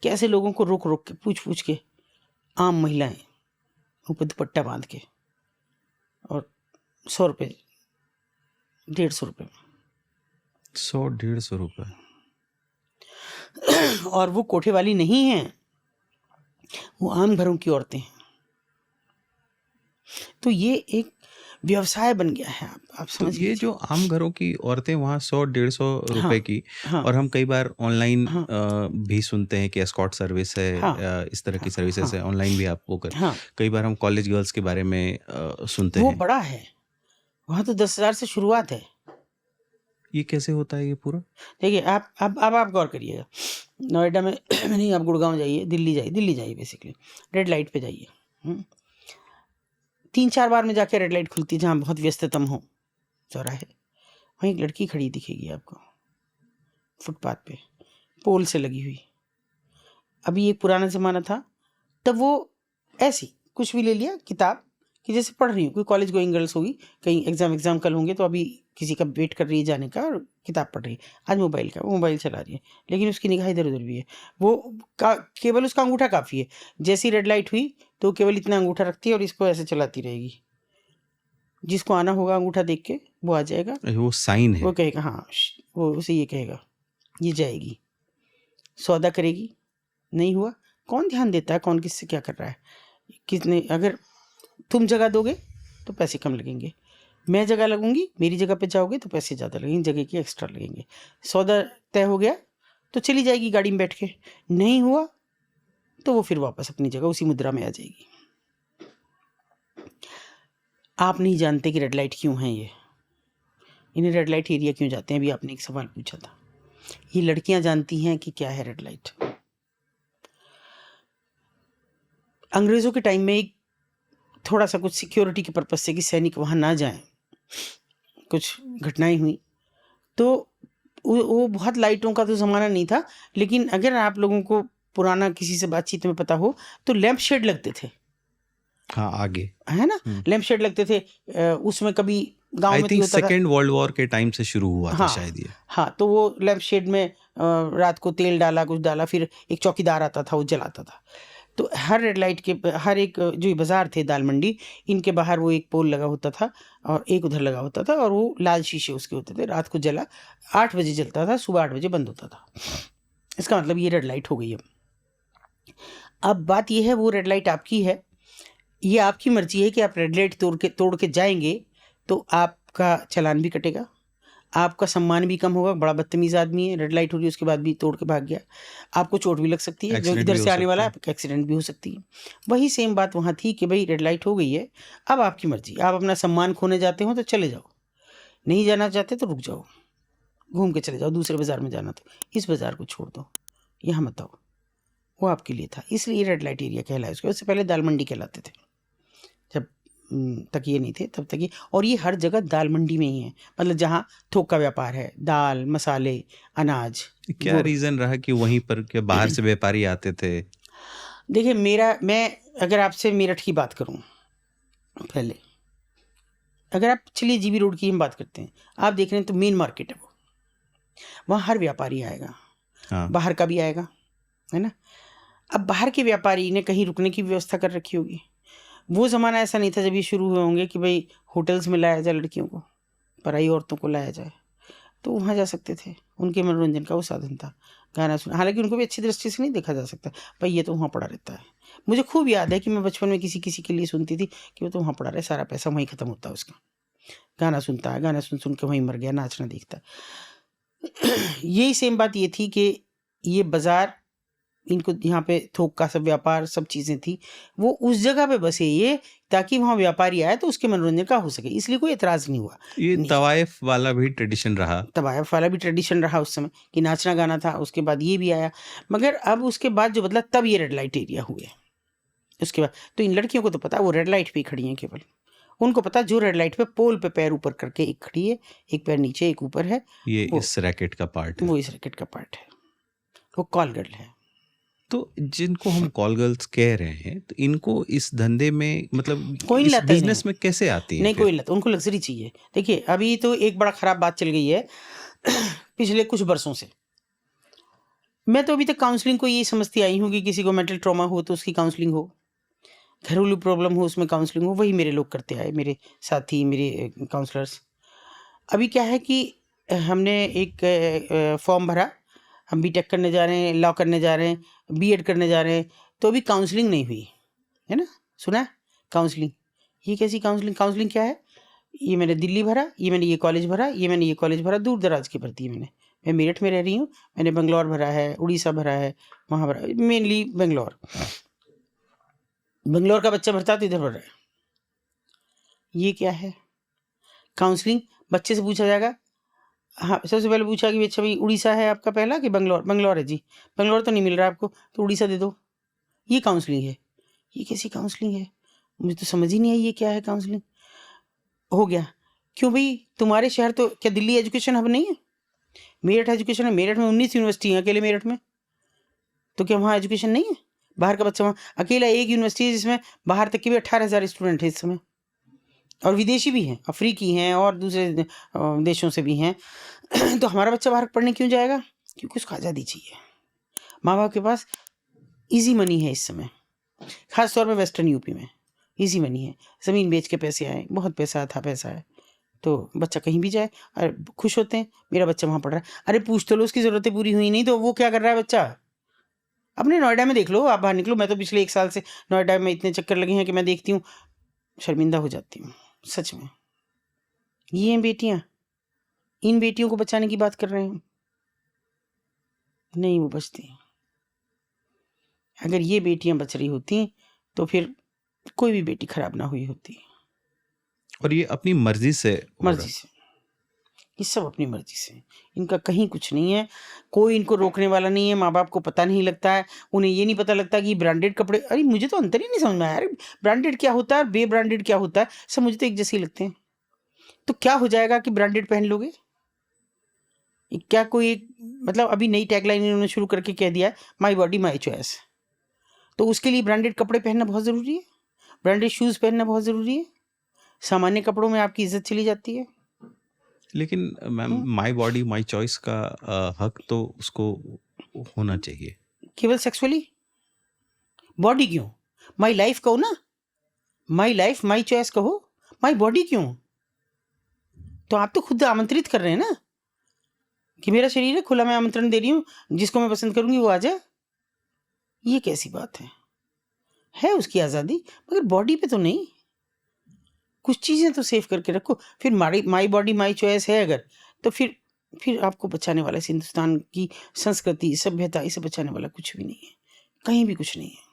कैसे लोगों को रोक रोक के पूछ पूछ के, आम महिलाएं ऊपर दुपट्टा बांध के, और 100 रुपये 150 रुपये 100-150 रुपये। और वो कोठे वाली नहीं है, वो आम घरों की औरतें हैं। तो ये एक व्यवसाय बन गया है। आप तो समझ ये लीजिए। जो आम घरों की औरतें वहाँ 100-150 रुपए हाँ की, हाँ और हम कई बार ऑनलाइन हाँ भी सुनते हैं कि एस्कॉर्ट सर्विस है, हाँ इस तरह की हाँ सर्विसेज हाँ है, ऑनलाइन भी आप वो कर। हाँ, कई बार हम कॉलेज गर्ल्स के बारे में सुनते वो हैं। बड़ा है, वहाँ तो 10,000 से शुरुआत है। ये कैसे होता है ये पूरा? देखिए आप गौर करिएगा, नोएडा में नहीं, आप गुड़गांव जाइए, दिल्ली जाइए बेसिकली, रेड लाइट पे जाइए, 3-4 बार में जाके रेड लाइट खुलती है जहाँ बहुत व्यस्ततम हो चौराहे, वहीं एक लड़की खड़ी दिखेगी आपको फुटपाथ पे, पोल से लगी हुई। अभी एक पुराना ज़माना था, तब वो ऐसी कुछ भी ले लिया किताब, कि जैसे पढ़ रही हूँ, कोई कॉलेज गोइंग गर्ल्स होगी, कहीं एग्ज़ाम कल होंगे, तो अभी किसी का वेट कर रही है जाने का और किताब पढ़ रही है। आज मोबाइल का, वो मोबाइल चला रही है, लेकिन उसकी निगाह इधर उधर भी है। वो केवल उसका अंगूठा काफ़ी है, जैसी रेड लाइट हुई तो केवल इतना अंगूठा रखती है और इसको ऐसे चलाती रहेगी। जिसको आना होगा अंगूठा देख के वो आ जाएगा, वो साइन है। वो कहेगा हाँ, वो उसे ये कहेगा, ये जाएगी, सौदा करेगी। नहीं हुआ, कौन ध्यान देता है कौन किससे क्या कर रहा है, कितने। अगर तुम जगह दोगे तो पैसे कम लगेंगे, मैं जगह लगूंगी, मेरी जगह पे जाओगे तो पैसे ज़्यादा लगेंगे, जगह के एक्स्ट्रा लगेंगे। सौदा तय हो गया तो चली जाएगी गाड़ी में बैठ के, नहीं हुआ तो वो फिर वापस अपनी जगह उसी मुद्रा में आ जाएगी। आप नहीं जानते कि रेड लाइट क्यों है, ये इन्हें रेड लाइट एरिया क्यों जाते हैं। अभी आपने एक सवाल पूछा था, ये लड़कियां जानती हैं कि क्या है रेड लाइट। अंग्रेज़ों के टाइम में एक थोड़ा सा कुछ सिक्योरिटी के पर्पज से कि सैनिक वहाँ ना जाएं, कुछ घटनाएं हुई, तो वो बहुत लाइटों का तो ज़माना नहीं था, लेकिन अगर आप लोगों को पुराना किसी से बातचीत में पता हो तो लैंप शेड लगते थे। हाँ, आगे है ना, लैंप शेड लगते थे। उसमें कभी गांव में तो होता था, सेकेंड वर्ल्ड वॉर के टाइम से शुरू हुआ था हाँ शायद ये। हाँ, तो वो लैंप शेड में रात को तेल डाला, कुछ डाला, फिर एक चौकीदार आता था, वो जलाता था। तो हर रेड लाइट के हर एक जो ये बाज़ार थे, दाल मंडी, इनके बाहर वो एक पोल लगा होता था और एक उधर लगा होता था, और वो लाल शीशे उसके होते थे। रात को जला, 8 बजे जलता था, सुबह 8 बजे बंद होता था। इसका मतलब ये रेड लाइट हो गई। अब बात ये है, वो रेड लाइट आपकी है, ये आपकी मर्जी है कि आप रेड लाइट तोड़ के जाएंगे तो आपका चालान भी कटेगा, आपका सम्मान भी कम होगा। बड़ा बदतमीज़ आदमी है, रेड लाइट हो रही है उसके बाद भी तोड़ के भाग गया, आपको चोट भी लग सकती है, जो इधर से आने वाला है आपका एक्सीडेंट भी हो सकती है। वही सेम बात वहाँ थी कि भाई रेड लाइट हो गई है, अब आपकी मर्जी, आप अपना सम्मान खोने जाते हो तो चले जाओ, नहीं जाना चाहते तो रुक जाओ, घूम के चले जाओ, दूसरे बाज़ार में जाना तो इस बाज़ार को छोड़ दो, यहाँ मत आओ। वो आपके लिए था, इसलिए रेड लाइट एरिया कहलाया उसके। उससे पहले दाल मंडी कहलाते थे, जब तक ये नहीं थे तब तक ये। और ये हर जगह दाल मंडी में ही है, मतलब जहाँ थोक का व्यापार है, दाल, मसाले, अनाज। क्या रीज़न रहा कि वहीं पर के बाहर से व्यापारी आते थे? देखिए मैं अगर आपसे मेरठ की बात करूं पहले, अगर आप चलिए जीबी रोड की हम बात करते हैं, आप देख रहे हैं तो मेन मार्केट है वो, वहाँ हर व्यापारी आएगा, हाँ। बाहर का भी आएगा, है ना। अब बाहर के व्यापारी ने कहीं रुकने की व्यवस्था कर रखी होगी। वो ज़माना ऐसा नहीं था जब ये शुरू हुए होंगे कि भाई होटल्स में लाया जाए लड़कियों को, पराई औरतों को लाया जाए, तो वहाँ जा सकते थे, उनके मनोरंजन का वो साधन था, गाना सुना। हालांकि उनको भी अच्छी दृष्टि से नहीं देखा जा सकता, भाई ये तो वहाँ पड़ा रहता है। मुझे खूब याद है कि मैं बचपन में किसी के लिए सुनती थी कि वो तो वहाँ पड़ा रहे, सारा पैसा वहीं ख़त्म होता है उसका, गाना सुनता है, गाना सुन के वहीं मर गया, नाचना देखता है। यही सेम बात ये थी कि ये बाज़ार, इनको यहाँ पे थोक का सब व्यापार, सब चीज़ें थी, वो उस जगह पे बसे ये ताकि वहाँ व्यापारी आए तो उसके मनोरंजन का हो सके, इसलिए कोई एतराज़ नहीं हुआ। ये तवायफ वाला भी ट्रेडिशन रहा, तवायफ वाला भी ट्रेडिशन रहा उस समय कि नाचना गाना था, उसके बाद ये भी आया। मगर अब उसके बाद जो बदला, तब ये रेड लाइट एरिया हुए उसके बाद। तो इन लड़कियों को तो पता वो रेड लाइट पे खड़ी हैं, केवल उनको पता जो रेड लाइट पे पोल पे पैर ऊपर करके एक खड़ी है, एक पैर नीचे एक ऊपर है, ये इस रैकेट का पार्ट है, वो इस रैकेट का पार्ट है, वो कॉल गर्ल है। तो जिनको हम कॉल गर्ल्स कह रहे हैं, तो इनको इस धंधे में, मतलब कोई इस बिजनेस में कैसे आती है? नहीं, कोई लत, उनको लग्जरी चाहिए। देखिए अभी तो एक बड़ा ख़राब बात चल गई है पिछले कुछ बरसों से, मैं तो अभी तक काउंसलिंग को ये समझती आई हूँ कि किसी को मेंटल ट्रॉमा हो तो उसकी काउंसलिंग हो, घरेलू प्रॉब्लम हो उसमें काउंसलिंग हो, वही मेरे लोग करते आए, मेरे साथी, मेरे काउंसलर्स। अभी क्या है कि हमने एक फॉर्म भरा, हम बीटेक करने जा रहे हैं, लॉ करने जा रहे हैं, बीएड करने जा रहे हैं, तो अभी काउंसलिंग नहीं हुई है ना। सुना है काउंसलिंग? ये कैसी काउंसलिंग? काउंसलिंग क्या है? ये मैंने दिल्ली भरा, ये मैंने ये कॉलेज भरा, ये मैंने ये कॉलेज भरा, दूर दराज की भर्ती है मैंने। मैं मेरठ में रह रही हूँ, मैंने बेंगलोर भरा है, उड़ीसा भरा है, वहाँ भरा, मेनली बेंगलोर। बेंगलोर का बच्चा भरता तो इधर भर रहा है। ये क्या है काउंसलिंग? बच्चे से पूछा जाएगा, हाँ सबसे पहले पूछा कि अच्छा भाई उड़ीसा है आपका पहला कि बेंगलोर? बेंगलोर है जी। बेंगलोर तो नहीं मिल रहा आपको, तो उड़ीसा दे दो। ये काउंसलिंग है? ये कैसी काउंसलिंग है? मुझे तो समझ ही नहीं आई ये क्या है काउंसलिंग। हो गया क्यों भाई? तुम्हारे शहर तो क्या दिल्ली एजुकेशन हब नहीं है? मेरठ एजुकेशन है, मेरठ में 19 यूनिवर्सिटी है अकेले मेरठ में, तो क्या वहाँ एजुकेशन नहीं है? बाहर का बच्चा वहाँ, अकेला एक यूनिवर्सिटी है जिसमें बाहर तक के भी 18,000 स्टूडेंट है इस समय, और विदेशी भी हैं, अफ्रीकी हैं और दूसरे देशों से भी हैं। तो हमारा बच्चा बाहर पढ़ने क्यों जाएगा? क्योंकि उसको आज़ादी चाहिए। माँ बाप के पास इजी मनी है इस समय, खास तौर पे वेस्टर्न यूपी में इजी मनी है, ज़मीन बेच के पैसे आए, बहुत पैसा था, पैसा है, तो बच्चा कहीं भी जाए और खुश होते हैं, मेरा बच्चा वहाँ पढ़ रहा है। अरे पूछ तो लो, उसकी ज़रूरतें पूरी हुई नहीं तो वो क्या कर रहा है बच्चा? अपने नोएडा में देख लो, आप बाहर निकलो। मैं तो पिछले 1 साल से नोएडा में इतने चक्कर लगे हैं कि मैं देखती हूँ, शर्मिंदा हो जाती हूँ सच में। ये हैं बेटियाँ, इन बेटियों को बचाने की बात कर रहे हैं, नहीं वो बचती। अगर ये बेटियां बच रही होती तो फिर कोई भी बेटी खराब ना हुई होती। और ये अपनी मर्जी से हो रहा मर्जी से, ये सब अपनी मर्जी से, इनका कहीं कुछ नहीं है, कोई इनको रोकने वाला नहीं है। माँ बाप को पता नहीं लगता है, उन्हें ये नहीं पता लगता कि ब्रांडेड कपड़े, अरे मुझे तो अंतर ही नहीं समझ में आया, अरे ब्रांडेड क्या होता है और बे ब्रांडेड क्या होता है, सब मुझे तो एक जैसे ही लगते हैं। तो क्या हो जाएगा कि ब्रांडेड पहन लोगे? क्या कोई एक, मतलब अभी नई टैगलाइन इन्होंने शुरू करके कह दिया है, माई बॉडी माई चॉइस। तो उसके लिए ब्रांडेड कपड़े पहनना बहुत ज़रूरी है, ब्रांडेड शूज़ पहनना बहुत ज़रूरी है, सामान्य कपड़ों में आपकी इज्जत चली जाती है। लेकिन ma'am, my body my choice का हक तो उसको होना चाहिए। केवल सेक्सुअली? बॉडी क्यों? माई लाइफ कहो ना, माई लाइफ माई चॉइस कहो, माई बॉडी क्यों? तो आप तो खुद आमंत्रित कर रहे हैं ना कि मेरा शरीर है खुला, मैं आमंत्रण दे रही हूँ, जिसको मैं पसंद करूंगी वो आ जाए। ये कैसी बात है उसकी आज़ादी, मगर बॉडी पे तो नहीं। कुछ चीज़ें तो सेव करके रखो। फिर माई बॉडी माई चॉइस है अगर, तो फिर आपको बचाने वाला इस हिंदुस्तान की संस्कृति, सभ्यता, इसे बचाने वाला कुछ भी नहीं है, कहीं भी कुछ नहीं है।